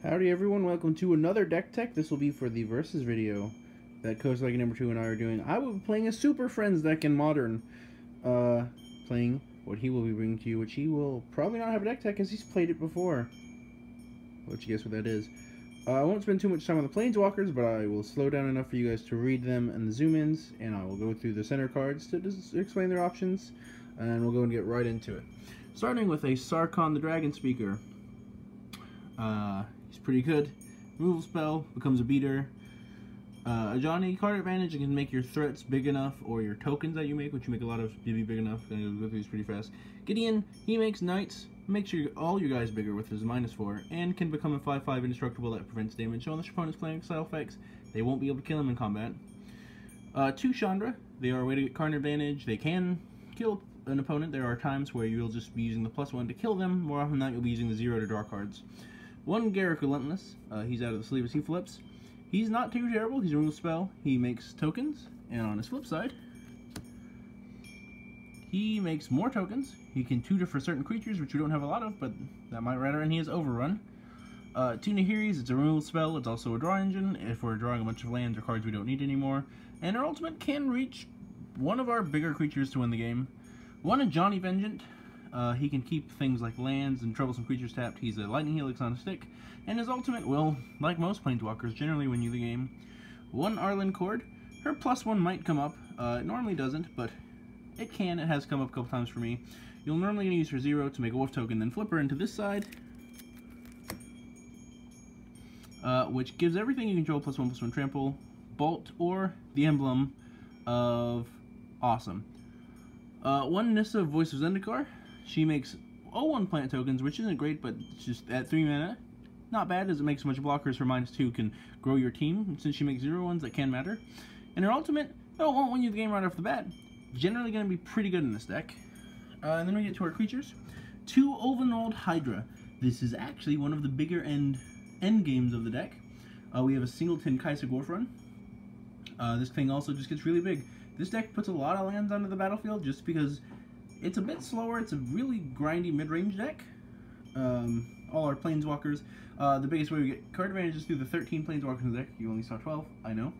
Howdy everyone, welcome to another deck tech. This will be for the Versus video that Coach Leggy number 2 and I are doing. I will be playing a Superfriends deck in Modern. Playing what he will be bringing to you, which he will probably not have a deck tech because he's played it before. Let you guess what that is. I won't spend too much time on the Planeswalkers, but I will slow down enough for you guys to read them and the zoom-ins, and I will go through the center cards to just explain their options, and we'll go and get right into it. Starting with a Sarkhan the Dragon Speaker. He's pretty good. Removal spell, becomes a beater. A Johnny card advantage, you can make your threats big enough, or your tokens that you make, which you make a lot of, to be big enough. Gonna go through these pretty fast. Gideon, he makes knights, makes all your guys bigger with his -4, and can become a 5/5 indestructible that prevents damage. So unless your opponent's playing exile effects, they won't be able to kill him in combat. 2 Chandra, they are a way to get card advantage. They can kill an opponent. There are times where you'll just be using the +1 to kill them. More often than not, you'll be using the 0 to draw cards. 1 Garruk Relentless, he's out of the sleeve as he flips. He's not too terrible, he's a removal spell, he makes tokens, and on his flip side, he makes more tokens. He can tutor for certain creatures, which we don't have a lot of, but that might matter, and he has Overrun. 2 Nahiris, it's a removal spell, it's also a draw engine, if we're drawing a bunch of lands or cards we don't need anymore, and our ultimate can reach one of our bigger creatures to win the game. 1 Johnny Vengeant. He can keep things like lands and troublesome creatures tapped. He's a lightning helix on a stick, and his ultimate will, like most planeswalkers, generally win you the game. 1 Arlen Cord. Her +1 might come up. It normally doesn't, but it can. It has come up a couple times for me. You'll normally use her 0 to make a wolf token, then flip her into this side, which gives everything you control +1/+1 trample, bolt, or the emblem of awesome. 1 Nissa Voice of Zendikar. She makes 1 plant tokens, which isn't great, but it's just at 3 mana. Not bad, as it makes a bunch of blockers. Her -2 can grow your team, and since she makes 0 ones, that can matter. And her ultimate, won't win you the game right off the bat. Generally going to be pretty good in this deck. And then we get to our creatures. 2 Ulvenwald Hydra. This is actually one of the bigger end games of the deck. We have a Singleton Kaisa Gorfrun. This thing also just gets really big. This deck puts a lot of lands onto the battlefield just because it's a bit slower. It's a really grindy mid-range deck. All our planeswalkers. The biggest way we get card advantage is through the 13 planeswalkers in the deck. You only saw 12, I know.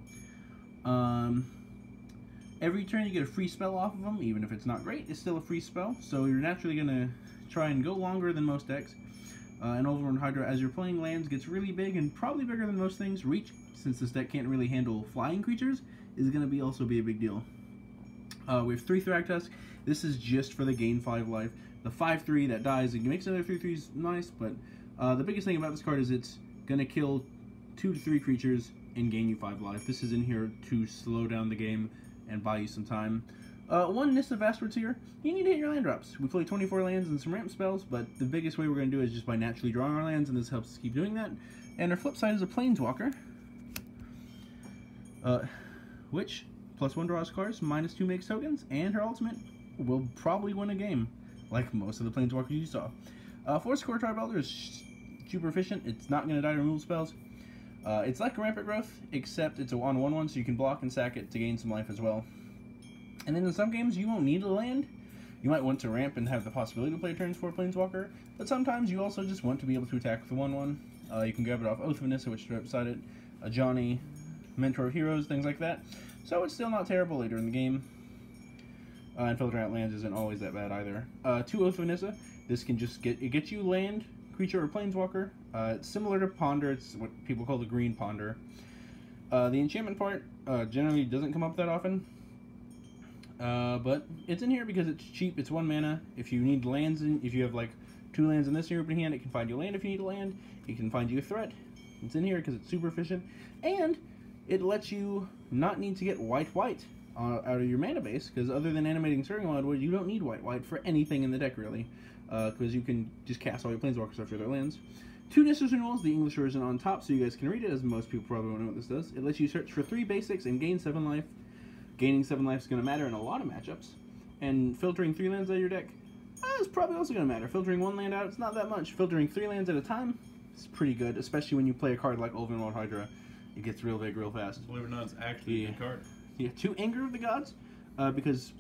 Every turn you get a free spell off of them, even if it's not great, it's still a free spell. So you're naturally going to try and go longer than most decks. And Overrun Hydra, as you're playing lands, gets really big and probably bigger than most things. Reach, since this deck can't really handle flying creatures, is going to also be a big deal. We have 3 Thragtusk. This is just for the gain 5 life. The 5/3 that dies, it makes another 3/3s nice, but the biggest thing about this card is it's going to kill 2 to 3 creatures and gain you 5 life. This is in here to slow down the game and buy you some time. 1 Nissa Vastward's here. You need to hit your land drops. We play 24 lands and some ramp spells, but the biggest way we're going to do it is just by naturally drawing our lands, and this helps us keep doing that. And our flip side is a Planeswalker, which +1 draws cards, -2 makes tokens, and her ultimate will probably win a game, like most of the planeswalkers you saw. 4 Score Tribelder is super efficient. It's not going to die to removal spells. It's like a Rampant Growth, except it's a 1/1, so you can block and sack it to gain some life as well. And then in some games, you won't need a land. You might want to ramp and have the possibility to play turns for a planeswalker, but sometimes you also just want to be able to attack with the 1/1. You can grab it off Oath of Nissa, which is right beside it, a Johnny, Mentor of Heroes, things like that. So it's still not terrible later in the game. And filtering out lands isn't always that bad either. 2 Oath of Nissa. This can just get you land, creature, or planeswalker. It's similar to Ponder. It's what people call the green Ponder. The enchantment part generally doesn't come up that often. But it's in here because it's cheap. It's 1 mana. If you need lands, if you have like 2 lands in this in your opening hand, it can find you a land if you need a land. It can find you a threat. It's in here because it's super efficient. And it lets you not need to get white out of your mana base, because other than animating Stirring Wildwood, you don't need white for anything in the deck, really, because you can just cast all your planeswalkers after their lands. 2 Nissa's Renewals, the English version on top, so you guys can read it, as most people probably won't know what this does. It lets you search for 3 basics and gain 7 life. Gaining 7 life is going to matter in a lot of matchups, and filtering 3 lands out of your deck is probably also going to matter. Filtering 1 land out, it's not that much. Filtering 3 lands at a time is pretty good, especially when you play a card like Ulvenwald Hydra. It gets real big real fast. Believe it or not, it's actually a good card. Yeah, 2 Anger of the Gods, because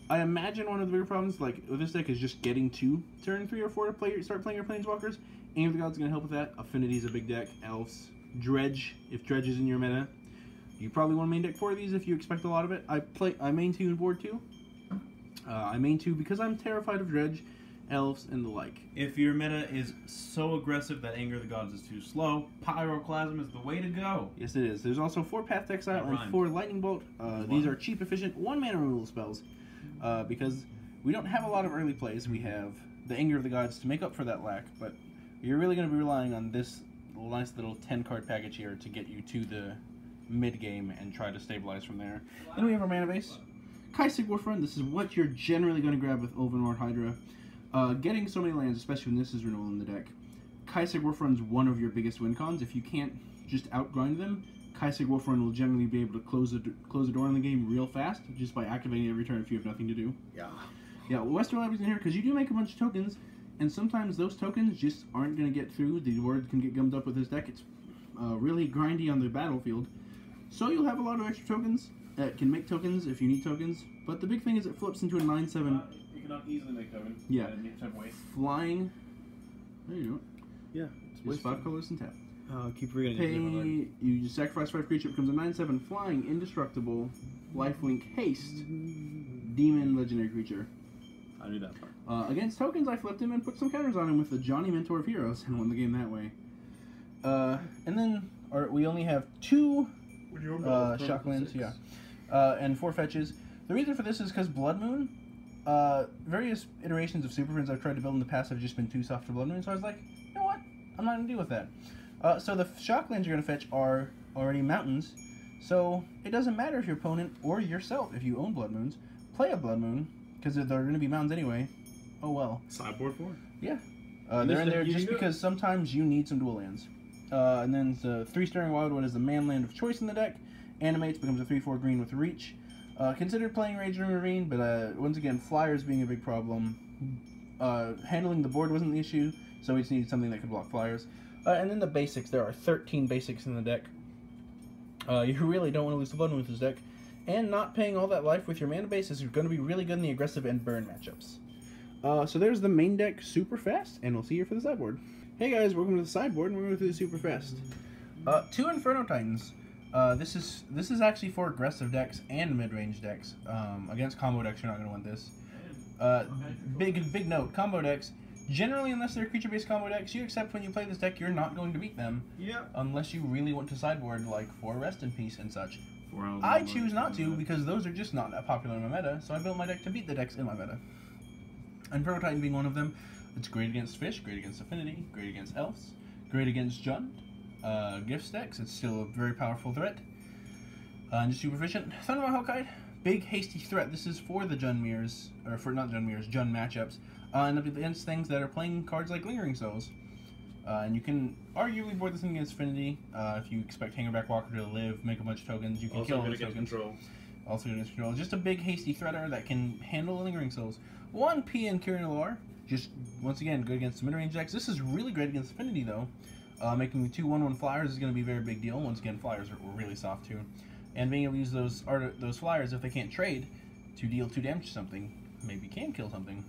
I imagine one of the bigger problems like with this deck is just getting to turn 3 or 4 to start playing your planeswalkers, Anger of the Gods is going to help with that. Affinity is a big deck. Elves. Dredge, if Dredge is in your meta. You probably want to main deck 4 of these if you expect a lot of it. I main 2 and board 2. I main 2 because I'm terrified of Dredge, Elves, and the like. If your meta is so aggressive that Anger of the Gods is too slow, Pyroclasm is the way to go. Yes, it is. There's also 4 Path to Exile and 4 Lightning Bolt. These are cheap, efficient, 1 mana removal spells. Because we don't have a lot of early plays. We have the Anger of the Gods to make up for that lack, but you're really going to be relying on this nice little 10-card package here to get you to the mid-game and try to stabilize from there. Then we have our mana base. Kaisig Warfront, this is what you're generally going to grab with Ulvenwald Hydra. Getting so many lands, especially when this is renewal in the deck. Kaisig Warfront is one of your biggest win cons. If you can't just outgrind them, Kaisig Warfront will generally be able to close the door on the game real fast just by activating every turn if you have nothing to do. Yeah, Western Library's in here because you do make a bunch of tokens, and sometimes those tokens just aren't going to get through. The word can get gummed up with this deck. It's really grindy on the battlefield. So you'll have a lot of extra tokens that can make tokens if you need tokens. But the big thing is it flips into a 9/7. You cannot easily make tokens. Yeah. Flying. There you go. Yeah. Just 5 colors and tap. Keep reading. You just sacrifice 5 creature. It becomes a 9/7 flying, indestructible, lifelink, haste, demon, legendary creature. I knew that part. Against tokens, I flipped him and put some counters on him with the Johnny Mentor of Heroes and won the game that way. And then we only have 2 shocklands, and 4 fetches. The reason for this is because Blood Moon, various iterations of Superfriends I've tried to build in the past have just been too soft for Blood Moon, so I was like, you know what, I'm not going to deal with that. So the shocklands you're going to fetch are already mountains, so it doesn't matter if your opponent or yourself, if you own Blood Moons, play a Blood Moon, because they're going to be mountains anyway. Oh well. Sideboard 4. Yeah. They're in there just because sometimes you need some dual lands. And then the 3-Staring Wildwood is the man land of choice in the deck. Animates, becomes a 3/4 green with reach. Considered playing Rage and Ravine, but once again, flyers being a big problem. Handling the board wasn't the issue, so we just needed something that could block flyers. And then the basics. There are 13 basics in the deck. You really don't want to lose the Blood Moon with this deck. And not paying all that life with your mana base is going to be really good in the aggressive and burn matchups. So there's the main deck super fast, and we'll see you for the sideboard. Hey guys, welcome to the sideboard, and we're going to do the super fast. 2 Inferno Titans. This is actually for aggressive decks and mid-range decks. Against combo decks, you're not going to want this. Big note, combo decks, generally unless they're creature-based combo decks, you accept when you play this deck, you're not going to beat them. Yeah. Unless you really want to sideboard, like for Rest in Peace and such. I choose not to, because those are just not that popular in my meta, so I built my deck to beat the decks in my meta. Inferno Titan being one of them. It's great against Fish, great against Affinity, great against Elves, great against Jund. Gift stacks, it's still a very powerful threat. And just super efficient. Thunderbolt Hellkite, big hasty threat. This is for the Jund mirrors, or for not Jund mirrors, Jund matchups. And against things that are playing cards like Lingering Souls. And you can arguably board this thing against Affinity. If you expect Hangerback Walker to live, make a bunch of tokens, you can kill all those tokens. Control. Also good against control. Just a big hasty threater that can handle Lingering Souls. 1 P and Kirin Noir. Just, once again, good against mid-range decks. This is really great against Affinity, though. Making 2 1/1 flyers is going to be a very big deal. Once again, flyers are really soft, too. And being able to use those flyers, if they can't trade, to deal 2 damage to something, maybe can kill something.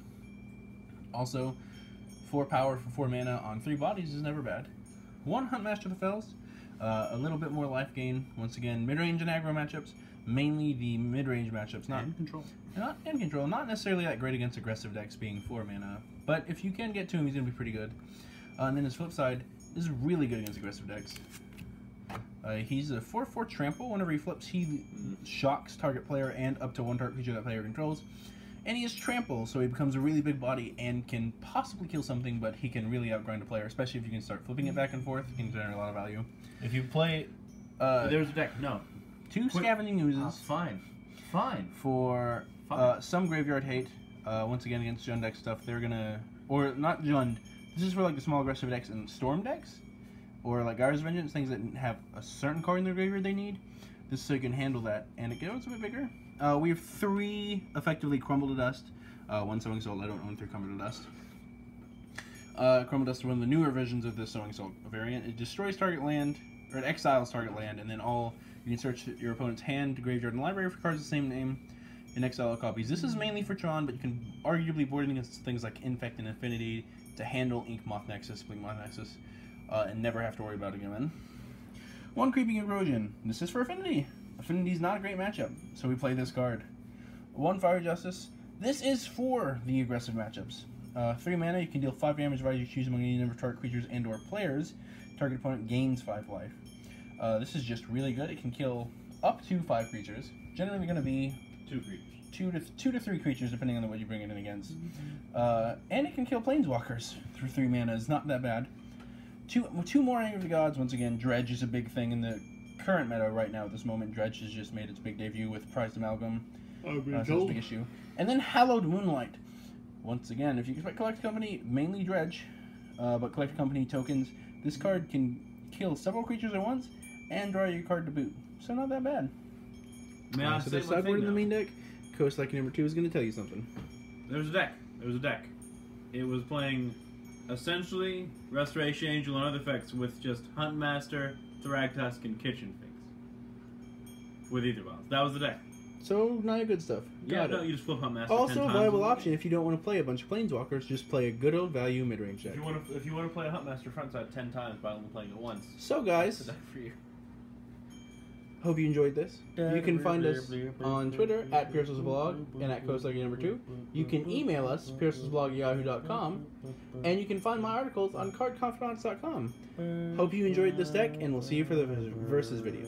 Also, 4 power for 4 mana on 3 bodies is never bad. 1 Huntmaster of the Fells. A little bit more life gain. Once again, mid-range and aggro matchups. Mainly the mid-range matchups. And control. And control. Not necessarily that great against aggressive decks being 4 mana. But if you can get to him, he's going to be pretty good. And then his flip side is really good against aggressive decks. He's a 4/4 trample. Whenever he flips, he shocks target player and up to 1 target creature that player controls. And he is trample, so he becomes a really big body and can possibly kill something, but he can really outgrind a player, especially if you can start flipping it back and forth. It can generate a lot of value. If you play... there's a deck. No. 2 Scavenging Oozes. Fine. For some Graveyard Hate. Once again, against Jund deck stuff, they're gonna... Or, not Jund. This is for, like, the small aggressive decks and Storm decks. Or, like, Gyra's Vengeance, things that have a certain card in their graveyard they need. This so you can handle that. And it goes a bit bigger. We have 3 effectively Crumble to Dust. 1 Sowing Soul. I don't own 3 Crumble to Dust. Crumble Dust is one of the newer versions of the Sowing Soul variant. It destroys target land, or it exiles target land, and then you can search your opponent's hand, graveyard, and library for cards of the same name, and exile all copies. This is mainly for Tron, but you can arguably board it against things like Infect and Affinity. to handle Ink Moth Nexus, Blink Moth Nexus, and never have to worry about it again. 1 Creeping Erosion. This is for Affinity. Affinity's not a great matchup, so we play this card. 1 Fire Justice. This is for the aggressive matchups. 3 mana, you can deal 5 damage if you choose among any number of target creatures and or players. Target opponent gains 5 life. This is just really good. It can kill up to 5 creatures. Generally going to be 2 creatures. 2 to 3 creatures, depending on what you bring it in against. And it can kill planeswalkers through 3 mana. It's not that bad. 2 more Anger of the Gods. Once again, Dredge is a big thing in the current meta right now at this moment. Dredge has just made its big debut with Prized Amalgam. So it's a big issue. And then Hallowed Moonlight. Once again, if you expect Collect Company, mainly Dredge, but Collect Company tokens, this card can kill several creatures at once and draw your card to boot. So not that bad. So the sideboard in the main deck, Coast Like number 2 is going to tell you something. There's a deck. It was playing essentially Restoration Angel and other effects with just Huntmaster, Thragtusk, and Kitchen Finks. With Ether Vials. That was the deck. So, not good stuff. Got it. You just flip Huntmaster. Also, a viable option if you don't want to play a bunch of Planeswalkers, just play a good old value mid-range deck. If you want to play a Huntmaster frontside 10 times by only playing it once. So, guys, that's a deck for you. Hope you enjoyed this. You can find us on Twitter at PearsonsVlog and at Coastlucky number 2. You can email us, PearsonsVlog@yahoo.com, and you can find my articles on CardConfidants.com. Hope you enjoyed this deck, and we'll see you for the Versus video.